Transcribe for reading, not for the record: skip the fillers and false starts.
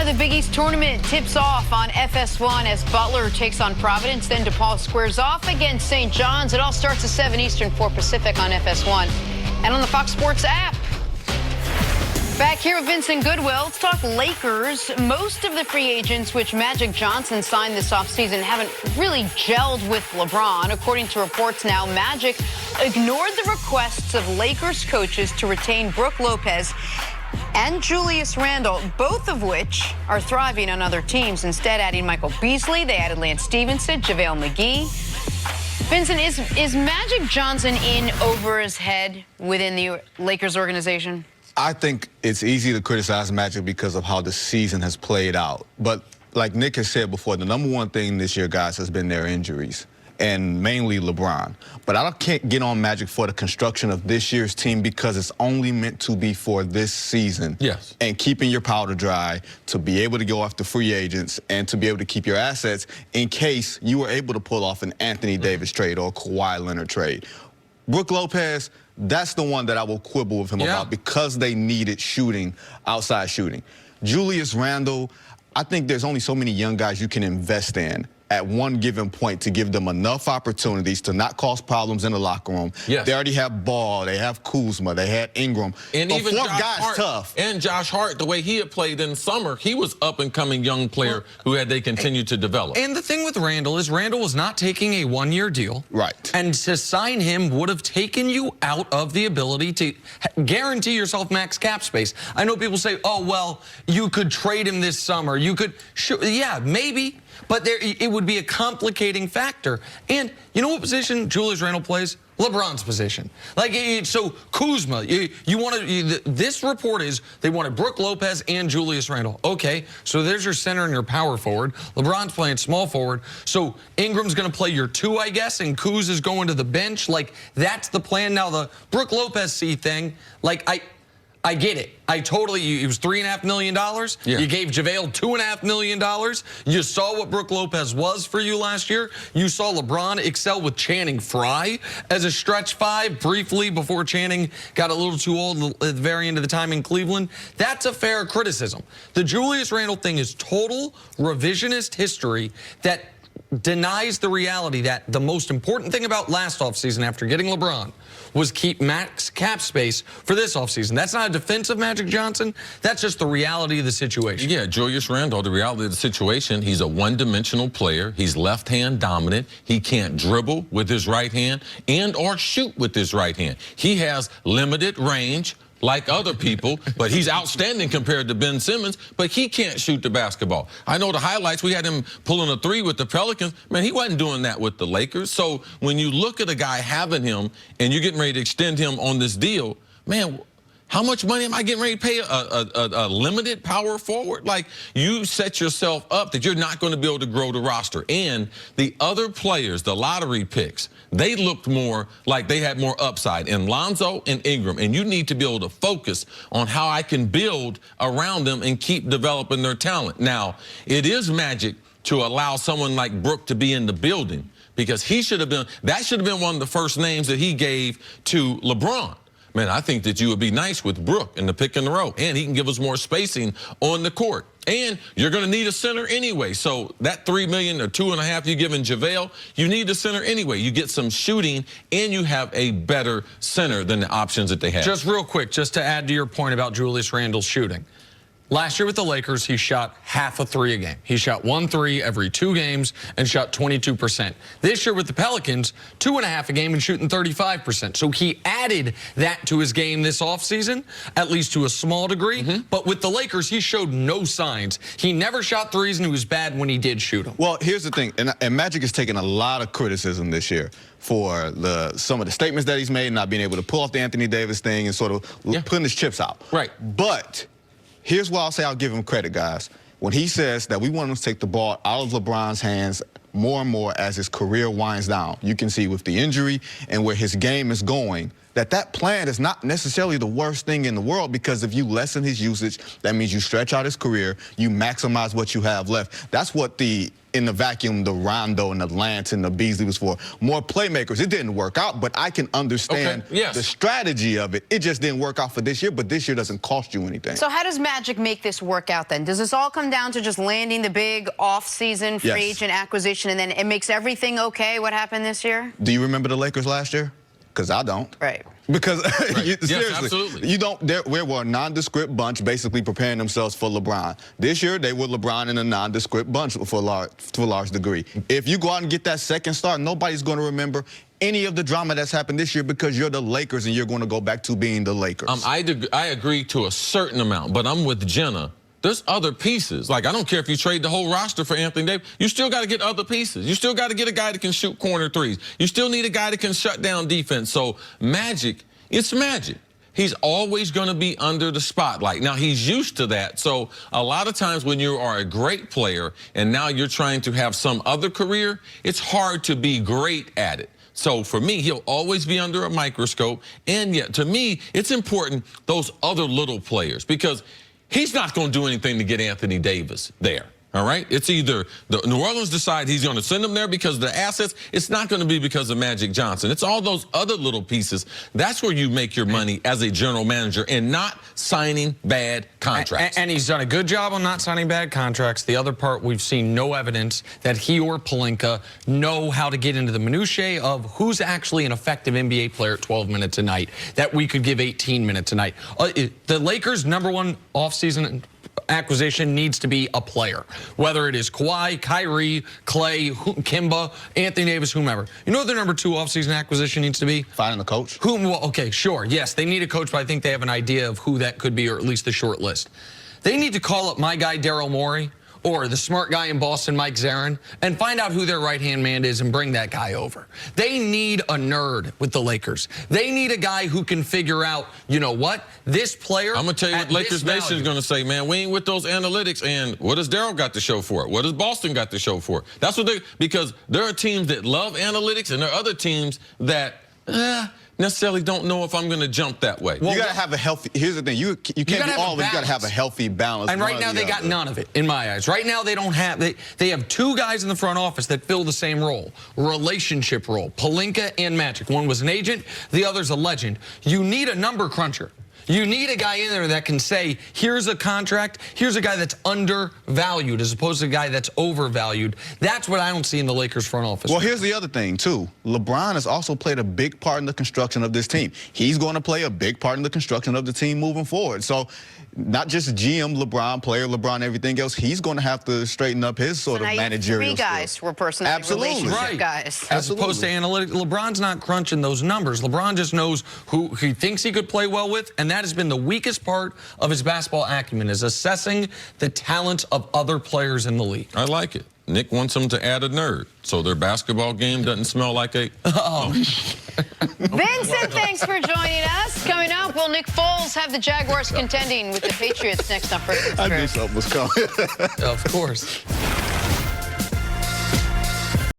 The Big East tournament tips off on FS1 as Butler takes on Providence. Then DePaul squares off against St. John's. It all starts at 7 Eastern, 4 Pacific on FS1 and on the Fox Sports app. Back here with Vincent Goodwill. Let's talk Lakers. Most of the free agents which Magic Johnson signed this offseason haven't really gelled with LeBron. According to reports now, Magic ignored the requests of Lakers coaches to retain Brook Lopez and Julius Randle, both of which are thriving on other teams. Instead, adding Michael Beasley, they added Lance Stevenson, JaVale McGee. Vincent, is Magic Johnson in over his head within the Lakers organization? I think it's easy to criticize Magic because of how the season has played out. But like Nick has said before, the number one thing this year, guys, has been their injuries, and mainly LeBron. But I can't get on Magic for the construction of this year's team because it's only meant to be for this season. Yes. And keeping your powder dry to be able to go after free agents and to be able to keep your assets in case you were able to pull off an Anthony Davis trade or a Kawhi Leonard trade. Brook Lopez, that's the one that I will quibble with him about because they needed shooting, outside shooting. Julius Randle, I think there's only so many young guys you can invest in at one given point to give them enough opportunities to not cause problems in the locker room. Yes. They already have Ball, they have Kuzma, they had Ingram. And a even fourth Josh guy's Hart, tough. And Josh Hart, the way he had played in summer, he was up-and-coming young player they continued to develop. And the thing with Randle is Randle was not taking a one-year deal. Right. And to sign him would have taken you out of the ability to guarantee yourself max cap space. I know people say, oh, well, you could trade him this summer. You could, yeah, maybe. But it would be a complicating factor. And you know what position Julius Randle plays? LeBron's position. Like, so Kuzma, this report is they wanted Brook Lopez and Julius Randle. Okay, so there's your center and your power forward. LeBron's playing small forward. So Ingram's going to play your 2, I guess, and Kuz is going to the bench. Like, that's the plan. Now, the Brook Lopez thing, like, I get it. It was $3.5 million. Yeah. You gave JaVale $2.5 million. You saw what Brook Lopez was for you last year. You saw LeBron excel with Channing Frye as a stretch 5 briefly before Channing got a little too old at the very end of the time in Cleveland. That's a fair criticism. The Julius Randle thing is total revisionist history that denies the reality that the most important thing about last offseason after getting LeBron was keep max cap space for this offseason. That's not a defense of Magic Johnson. That's just the reality of the situation. Yeah, Julius Randle, the reality of the situation, he's a one-dimensional player. He's left-hand dominant. He can't dribble with his right hand and or shoot with his right hand. He has limited range like other people, but he's outstanding compared to Ben Simmons, but he can't shoot the basketball. I know the highlights, we had him pulling a 3 with the Pelicans. Man, he wasn't doing that with the Lakers. So when you look at a guy having him and you're getting ready to extend him on this deal, man, how much money am I getting ready to pay a limited power forward? Like, you set yourself up that you're not going to be able to grow the roster. And the other players, the lottery picks, they looked more like they had more upside in Lonzo and Ingram. And you need to be able to focus on how I can build around them and keep developing their talent. Now, it is Magic to allow someone like Brook to be in the building because that should have been one of the first names that he gave to LeBron. Man, I think that you would be nice with Brook in the pick and the roll, and he can give us more spacing on the court. And you're going to need a center anyway. So that $3 million or $2.5 million you're giving JaVale, you need a center anyway. You get some shooting, and you have a better center than the options that they have. Just real quick, just to add to your point about Julius Randle's shooting. Last year with the Lakers, he shot half a 3 a game. He shot 1 3 every 2 games and shot 22%. This year with the Pelicans, 2.5 a game and shooting 35%. So he added that to his game this offseason, at least to a small degree. But with the Lakers, he showed no signs. He never shot threes, and he was bad when he did shoot them. Well, here's the thing, and Magic has taken a lot of criticism this year for some of the statements that he's made, not being able to pull off the Anthony Davis thing and sort of putting his chips out. Right. But here's why I'll give him credit, guys. When he says that we want him to take the ball out of LeBron's hands more and more as his career winds down. You can see with the injury and where his game is going, that plan is not necessarily the worst thing in the world, because if you lessen his usage, that means you stretch out his career, you maximize what you have left. That's what in the vacuum, the Rondo and the Lance and the Beasley was for. More playmakers. It didn't work out, but I can understand the strategy of it. It just didn't work out for this year, but this year doesn't cost you anything. So how does Magic make this work out then? Does this all come down to just landing the big off-season free agent acquisition, and then it makes everything okay? What happened this year? Do you remember the Lakers last year? Because I don't. Right. Because seriously, yes, absolutely. you don't. We were a nondescript bunch, basically preparing themselves for LeBron. This year, they were LeBron in a nondescript bunch to a large degree. If you go out and get that second start, nobody's going to remember any of the drama that's happened this year, because you're the Lakers and you're going to go back to being the Lakers. I agree to a certain amount, but I'm with Jenna. There's other pieces. Like, I don't care if you trade the whole roster for Anthony Davis. You still got to get other pieces. You still got to get a guy that can shoot corner threes. You still need a guy that can shut down defense. So Magic, it's Magic. He's always going to be under the spotlight. Now, he's used to that. So a lot of times when you are a great player and now you're trying to have some other career, it's hard to be great at it. So for me, he'll always be under a microscope. And yet, to me, it's important, those other little players, because he's not going to do anything to get Anthony Davis there. All right? It's either New Orleans decide he's going to send him there because of the assets. It's not going to be because of Magic Johnson. It's all those other little pieces. That's where you make your money as a general manager, and not signing bad contracts. And he's done a good job on not signing bad contracts. The other part, we've seen no evidence that he or Pelinka know how to get into the minutiae of who's actually an effective NBA player at 12 minutes a night, that we could give 18 minutes a night. The Lakers' #1 offseason acquisition needs to be a player, whether it is Kawhi, Kyrie, Clay, Kimba, Anthony Davis, whomever. You know what their #2 offseason acquisition needs to be? Finding a coach. Well, okay, sure. Yes, they need a coach, but I think they have an idea of who that could be, or at least the short list. They need to call up my guy, Daryl Morey, or the smart guy in Boston, Mike Zarin, and find out who their right-hand man is and bring that guy over. They need a nerd with the Lakers. They need a guy who can figure out, you know what, this player. I'm going to tell you what Lakers Nation is going to say, man. We ain't with those analytics. And what does Daryl got to show for it? What does Boston got to show for it? That's what because there are teams that love analytics, and there are other teams that necessarily don't know if I'm going to jump that way. Well, you got to have a healthy. Here's the thing: you can't be all. You got to have a healthy balance. And right now they got none of it, in my eyes. Right now they don't have. They have two guys in the front office that fill the same role, relationship role. Pelinka and Magic. One was an agent, the other's a legend. You need a number cruncher. You need a guy in there that can say, here's a contract, here's a guy that's undervalued as opposed to a guy that's overvalued. That's what I don't see in the Lakers front office. Well, here's the other thing, too. LeBron has also played a big part in the construction of this team. He's going to play a big part in the construction of the team moving forward. So not just GM LeBron, player LeBron, everything else. He's going to have to straighten up his sort of managerial three guys were personally relationship guys. As opposed to analytics. LeBron's not crunching those numbers. LeBron just knows who he thinks he could play well with, and that has been the weakest part of his basketball acumen, is assessing the talent of other players in the league. I like it. Nick wants them to add a nerd, so their basketball game doesn't smell like a... Vincent, thanks for joining us. Coming up, will Nick Foles have the Jaguars contending with the Patriots next on First and I knew something was coming. Of course.